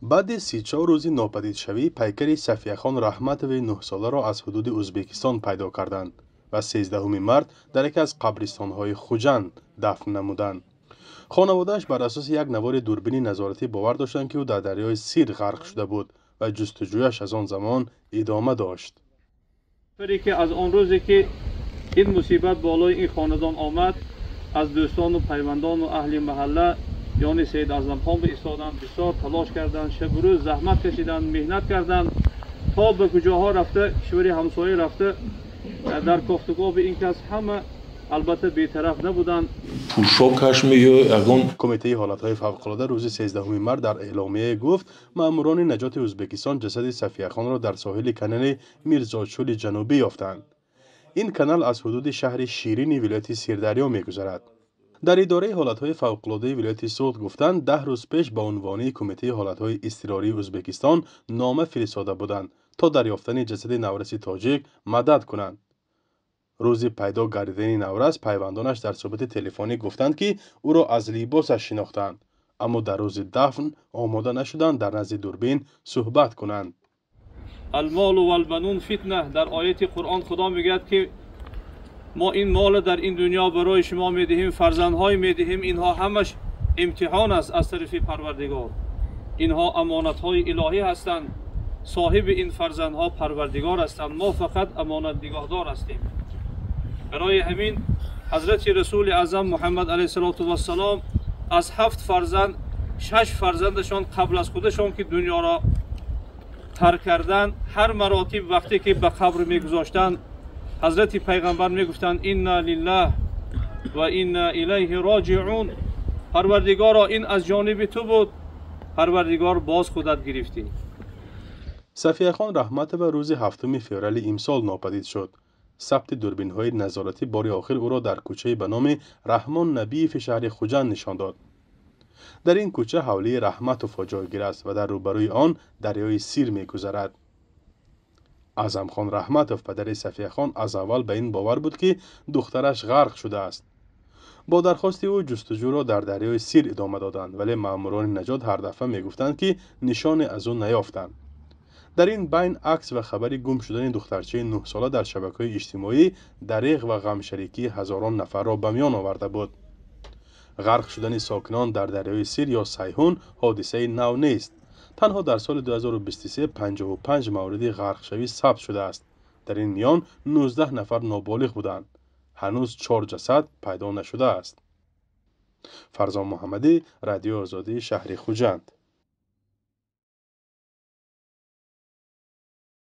بعد 34 روزی ناپدید شوی پیکر صفیه‌خان رحمتوی 9 ساله را از حدود ازبکستان پیدا کردند و 13 مارد در یکی از قبرستان‌های خوجند دفن نمودند. خانواده‌اش بر اساس یک نوار دوربین نظارتی باور داشتند که او در دریای سیر غرق شده بود و جستجویش از آن زمان ادامه داشت. که از آن روزی که این مصیبت بالای این خاندان آمد، از دوستان و پیوندان و اهل محله یعنی سید اعظم خان به ایستادند، بسیار تلاش کردند، شب و روز زحمت کشیدند، مهنت کردند تا به کجاها رفته، کشور همسایه رفته، در گفتگو به این کس همه البته بی‌طرف نبودند. کمیته حالتهای فوق‌العاده روز 13 مارد در اعلامیه گفت ماموران نجات ازبکستان جسد صفیه‌خان را در ساحل کانال میرزاچول جنوبی یافتند. این کانال از حدود شهر شیرین ولایت سیردریا می‌گذرد. در اداره حالتهای فوق‌العاده ولایت سوغد گفتند 10 روز پیش به عنوان کمیته حالتهای اضطراری ازبکستان نامه فرستاده بودند تا دریافتن جسد نورس تاجیک مدد کنند. روز پیدا گردیدن نورس پیوندانش در صحبت تلفنی گفتند که او را از لباسش شناختند، اما در روز دفن آماده نشدند در نزد دوربین صحبت کنند. المال و البنون فتنه، در آیت قرآن خدا میگوید که ما این مال در این دنیا برای شما میدهیم، فرزندهای میدهیم، اینها همش امتحان است از طرف پروردگار. اینها امانتهای الهی هستند، صاحب این فرزندها پروردگار هستند، ما فقط امانت نگهدار هستیم. برای همین حضرت رسول اعظم محمد علیه السلام از 7 فرزند 6 فرزندشان قبل از خودشان که دنیا را ترک کردند، هر مراتب وقتی که به قبر میگذاشتند حضرت پیغمبر میگفتند انا لله و انا الیه راجعون، پروردگارا این از جانب تو بود، پروردگار باز خودت گرفتی. صفیه‌خان رحمتوی روز 7 فوریه امسال ناپدید شد. ثبت دوربین‌های نظارتی بار آخر او را در کوچه به نام رحمان نبیف شهر خوجند نشان داد. در این کوچه حوله رحمتوف جایگیر است و در روبروی آن دریای سیر می‌گذرد. اعظم خان رحمتوف پدر صفیه‌خان از اول به این باور بود که دخترش غرق شده است. با درخواست او جستجو را در دریای سیر ادامه دادند، ولی ماموران نجات هر دفعه میگفتند که نشان از او نیافتند. در این بین عکس و خبری گم شدن دخترچه 9 ساله در شبکه‌های اجتماعی دریغ و غمشریکی هزاران نفر را به میان آورده بود. غرق شدن ساکنان در دریای سیر یا سیحون حادثه نو نیست. تنها در سال 2023 55 مورد غرق شوی ثبت شده است. در این میان 19 نفر نابالغ بودند. هنوز 4 جسد پیدا نشده است. فرزان محمدی، رادیو آزادی، شهر خوجند.